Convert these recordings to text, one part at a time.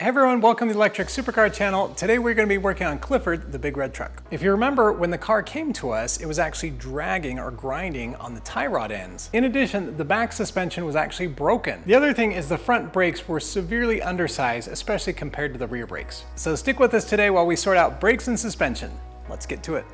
Hey everyone, welcome to the Electric Supercar channel. Today we're going to be working on Clifford, the big red truck. If you remember, when the car came to us, it was actually dragging or grinding on the tie rod ends. In addition, the back suspension was actually broken. The other thing is the front brakes were severely undersized, especially compared to the rear brakes. So stick with us today while we sort out brakes and suspension. Let's get to it.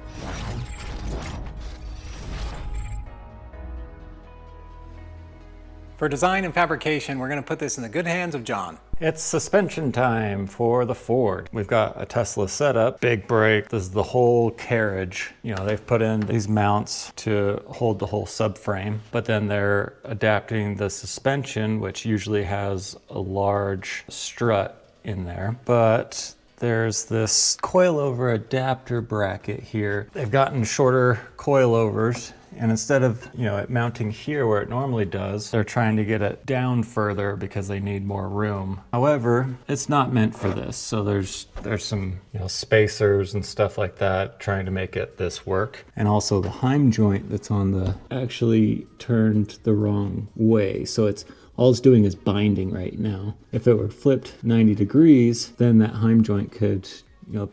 For design and fabrication, we're going to put this in the good hands of John. It's suspension time for the Ford. We've got a Tesla setup, big brake. This is the whole carriage. You know, they've put in these mounts to hold the whole subframe, but then they're adapting the suspension, which usually has a large strut in there. But there's this coilover adapter bracket here. They've gotten shorter coilovers. And instead of, it mounting here where it normally does, they're trying to get it down further because they need more room. However, it's not meant for this. So there's some, spacers and stuff like that trying to make this work. And also the Heim joint that's on the actually turned the wrong way. So all it's doing is binding right now. If it were flipped 90 degrees, then that Heim joint could,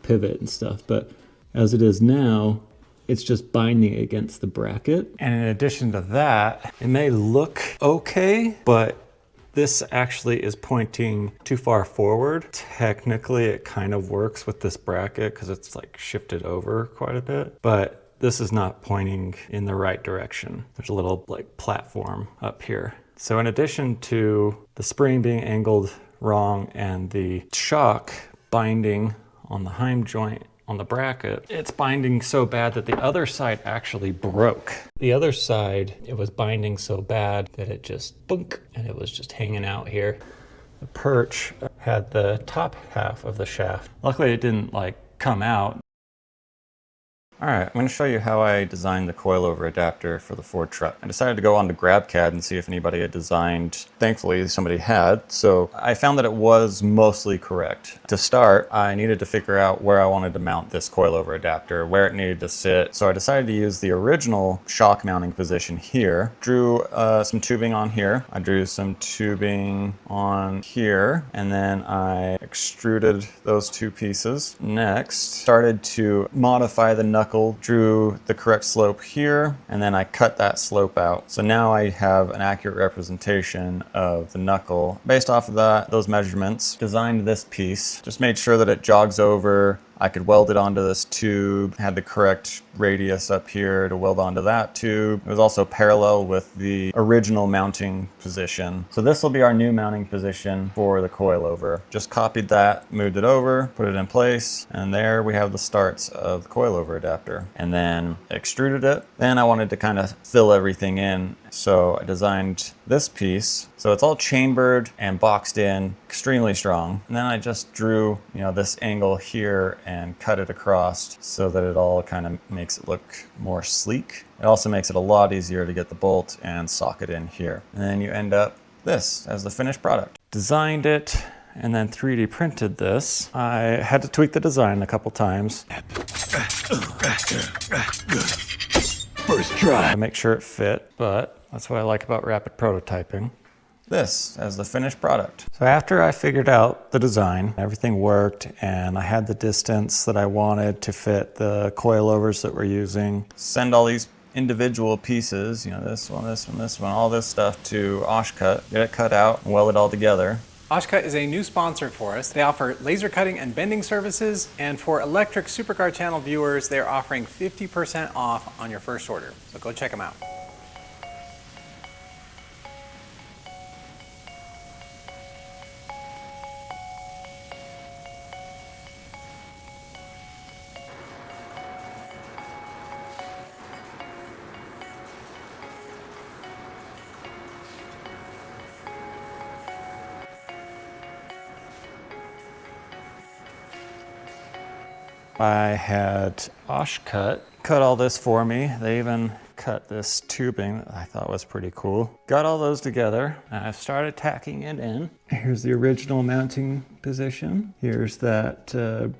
pivot and stuff. But as it is now, it's just binding against the bracket. And in addition to that, it may look okay, but this actually is pointing too far forward. Technically, it kind of works with this bracket because it's like shifted over quite a bit, but this is not pointing in the right direction. There's a little platform up here. So in addition to the spring being angled wrong and the shock binding on the Heim joint on the bracket, it's binding so bad that the other side actually broke. The other side, it was binding so bad that it just boink, and it was just hanging out here. The perch had the top half of the shaft. Luckily it didn't come out. All right, I'm going to show you how I designed the coilover adapter for the Ford truck. I decided to go on to GrabCAD and see if anybody had designed. Thankfully, somebody had, so I found that it was mostly correct. To start, I needed to figure out where I wanted to mount this coilover adapter, where it needed to sit. So I decided to use the original shock mounting position here. Drew some tubing on here. I drew some tubing on here, and then I extruded those two pieces. Next, started to modify the knuckle. Drew the correct slope here, and then I cut that slope out. So now I have an accurate representation of the knuckle. Based off of those measurements, designed this piece. Just made sure that it jogs over. I could weld it onto this tube, had the correct radius up here to weld onto that tube. It was also parallel with the original mounting position. So this will be our new mounting position for the coilover. Just copied that, moved it over, put it in place, and there we have the starts of the coilover adapter. And then extruded it. Then I wanted to kind of fill everything in. So I designed this piece. So it's all chambered and boxed in, extremely strong. And then I just drew, this angle here and cut it across so that it all kind of makes it look more sleek. It also makes it a lot easier to get the bolt and socket in here. And then you end up this as the finished product. Designed it and then 3D printed this. I had to tweak the design a couple times. First try. To make sure it fit, but that's what I like about rapid prototyping. This as the finished product. So after I figured out the design, everything worked, and I had the distance that I wanted to fit the coilovers that we're using. Send all these individual pieces, this one, this one, this one, all this stuff to Oshcut, get it cut out, and weld it all together. Oshcut is a new sponsor for us. They offer laser cutting and bending services, and for Electric Supercar channel viewers, they're offering 50% off on your first order. So go check them out. I had Oshcut cut all this for me. They even cut this tubing that I thought was pretty cool. Got all those together, and I started tacking it in. Here's the original mounting position. Here's that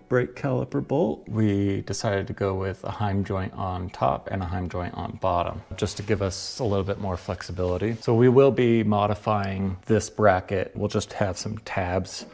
brake caliper bolt. We decided to go with a Heim joint on top and a Heim joint on bottom, just to give us a little bit more flexibility. So we will be modifying this bracket. We'll just have some tabs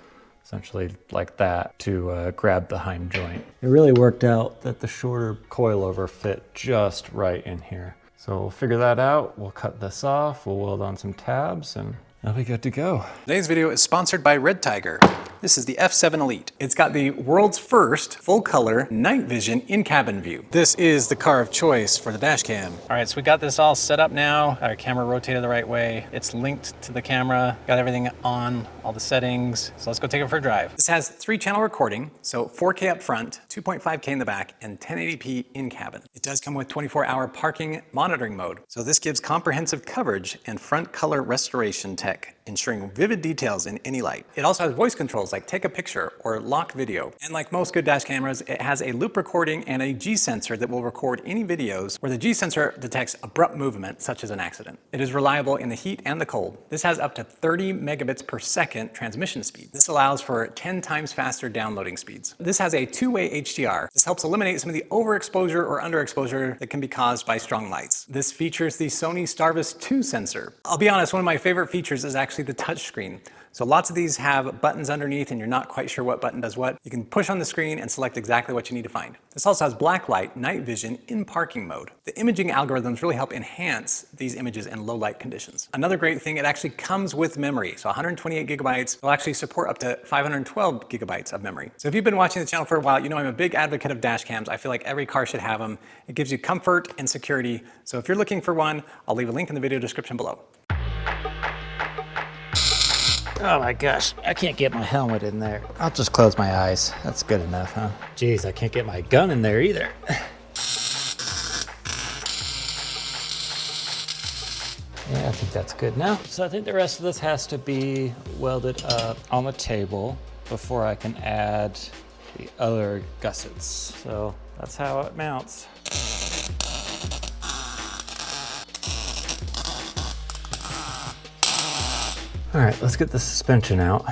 essentially like that, to grab the heim joint. It really worked out that the shorter coilover fit just right in here. So we'll figure that out. We'll cut this off, we'll weld on some tabs, and that'll be good to go. Today's video is sponsored by Redtiger. This is the F7 Elite. It's got the world's first full-color night vision in-cabin view. This is the car of choice for the dash cam. All right, so we got this all set up now. Our camera rotated the right way. It's linked to the camera. Got everything on, all the settings. So let's go take it for a drive. This has 3-channel recording, so 4K up front, 2.5K in the back, and 1080p in-cabin. It does come with 24-hour parking monitoring mode. So this gives comprehensive coverage and front color restoration tech, ensuring vivid details in any light. It also has voice controls like take a picture or lock video. And like most good dash cameras, it has a loop recording and a G sensor that will record any videos where the G sensor detects abrupt movement, such as an accident. It is reliable in the heat and the cold. This has up to 30 megabits per second transmission speed. This allows for 10 times faster downloading speeds. This has a 2-way HDR. This helps eliminate some of the overexposure or underexposure that can be caused by strong lights. This features the Sony Starvis 2 sensor. I'll be honest, one of my favorite features is actually the touch screen. So lots of these have buttons underneath and you're not quite sure what button does what. You can push on the screen and select exactly what you need to find. This also has blacklight night vision in parking mode. The imaging algorithms really help enhance these images in low light conditions. Another great thing, it actually comes with memory. So 128 gigabytes will actually support up to 512 gigabytes of memory. So if you've been watching the channel for a while, you know I'm a big advocate of dash cams. I feel like every car should have them. It gives you comfort and security. So if you're looking for one, I'll leave a link in the video description below. Oh my gosh, I can't get my helmet in there. I'll just close my eyes. That's good enough, huh? Jeez, I can't get my gun in there either. Yeah, I think that's good now. So I think the rest of this has to be welded up on the table before I can add the other gussets. So that's how it mounts. All right, let's get the suspension out.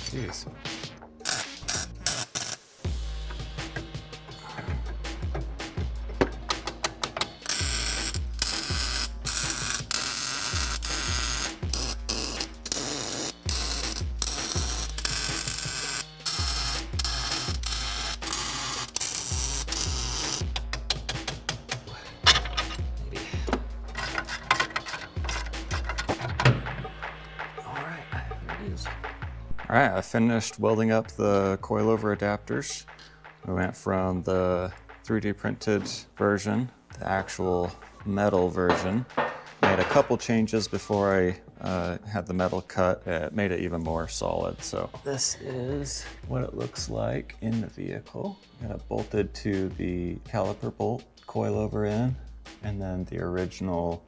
Jeez. All right, I finished welding up the coilover adapters. We went from the 3D printed version, the actual metal version. Made a couple changes before I had the metal cut. It made it even more solid. So this is what it looks like in the vehicle. Got it bolted to the caliper bolt coilover in, and then the original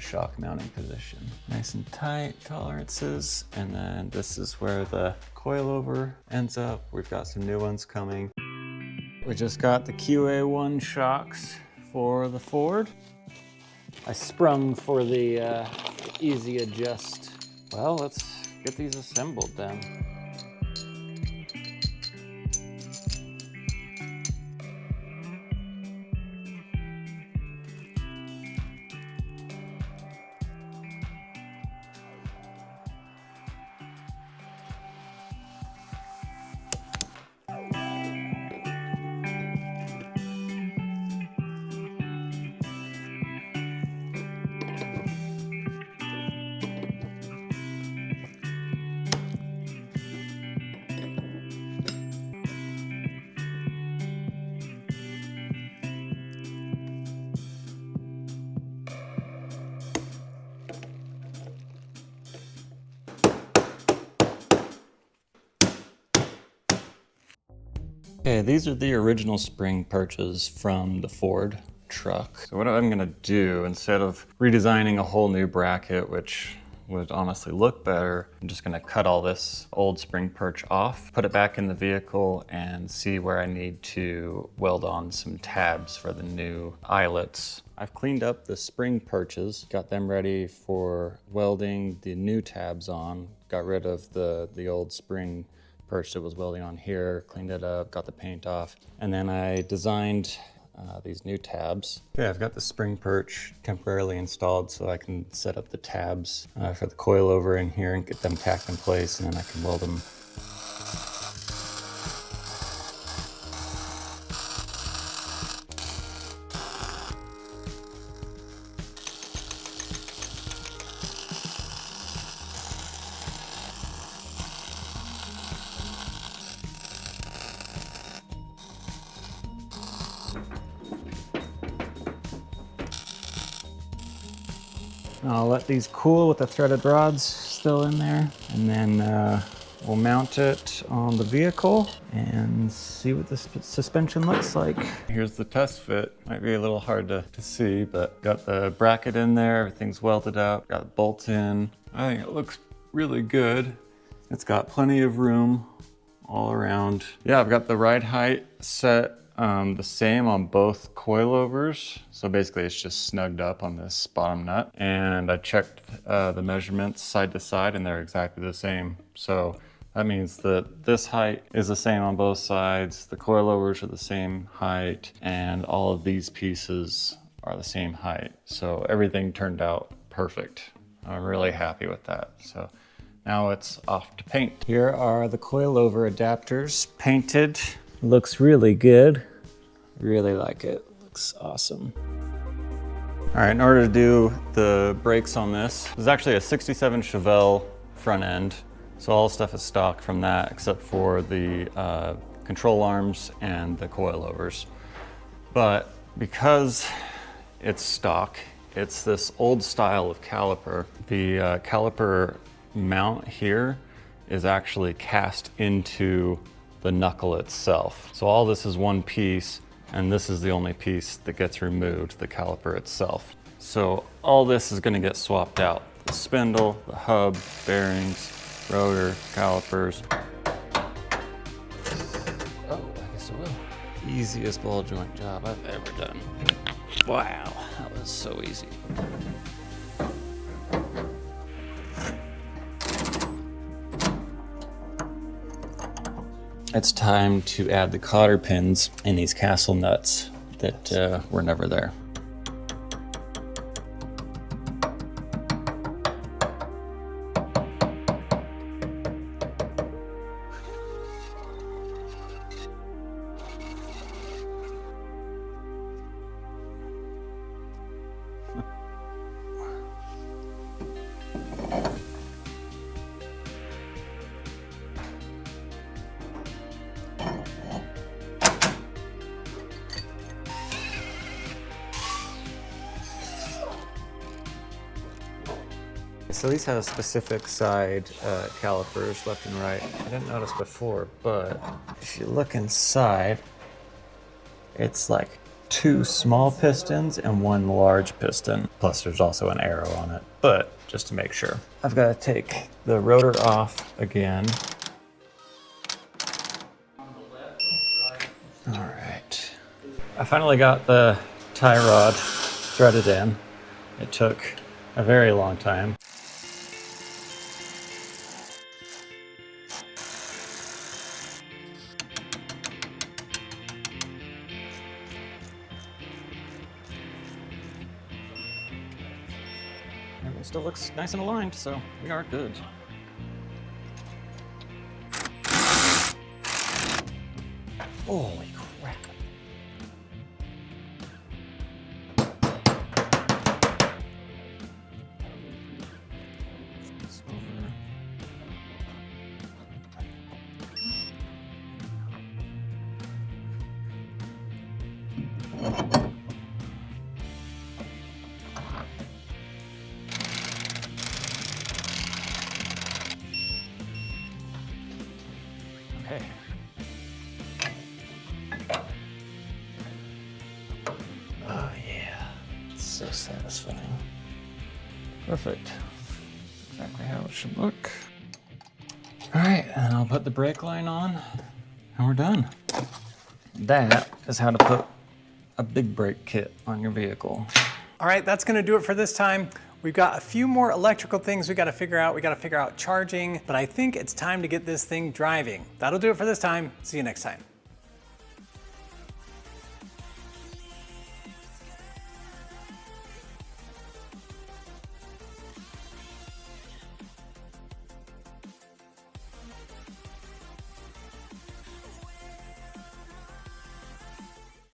shock mounting position. Nice and tight tolerances, and then this is where the coilover ends up. We've got some new ones coming. We just got the QA1 shocks for the Ford. I sprung for the easy adjust. Well, let's get these assembled then. Okay, these are the original spring perches from the Ford truck. So what I'm gonna do, instead of redesigning a whole new bracket, which would honestly look better, I'm just gonna cut all this old spring perch off, put it back in the vehicle, and see where I need to weld on some tabs for the new eyelets. I've cleaned up the spring perches, got them ready for welding the new tabs on, got rid of the old spring perch that was welding on here, cleaned it up, got the paint off, and then I designed these new tabs. Okay, I've got the spring perch temporarily installed so I can set up the tabs for the coilover in here and get them tacked in place, and then I can weld them. I'll let these cool with the threaded rods still in there, and then we'll mount it on the vehicle and see what the suspension looks like. Here's the test fit. Might be a little hard to see, but got the bracket in there, everything's welded out, got the bolts in. I think it looks really good. It's got plenty of room all around. Yeah, I've got the ride height set the same on both coilovers. So basically it's just snugged up on this bottom nut. And I checked the measurements side to side and they're exactly the same. So that means that this height is the same on both sides. The coilovers are the same height and all of these pieces are the same height. So everything turned out perfect. I'm really happy with that. So now it's off to paint. Here are the coilover adapters painted. Looks really good. Really like it. Looks awesome. All right, in order to do the brakes on this is actually a 67 Chevelle front end. So all stuff is stock from that except for the control arms and the coilovers. But because it's stock, it's this old style of caliper. The caliper mount here is actually cast into the knuckle itself. So all this is one piece, and this is the only piece that gets removed, the caliper itself. So all this is gonna get swapped out. The spindle, the hub, bearings, rotor, calipers. Oh, I guess it will. Easiest ball joint job I've ever done. Wow, that was so easy. It's time to add the cotter pins in these castle nuts that were never there. So these have specific side calipers, left and right. I didn't notice before, but if you look inside, it's like 2 small pistons and 1 large piston. Plus there's also an arrow on it, but just to make sure. I've got to take the rotor off again. All right. I finally got the tie rod threaded in. It took a very long time. Everything still looks nice and aligned, so we are good. Holy crap. It's over. Okay. Oh yeah, it's so satisfying. Perfect. exactly how it should look. All right, and I'll put the brake line on, and we're done. That is how to put a big brake kit on your vehicle. All right, that's gonna do it for this time. We've got a few more electrical things we gotta figure out. We gotta figure out charging, but I think it's time to get this thing driving. That'll do it for this time. See you next time.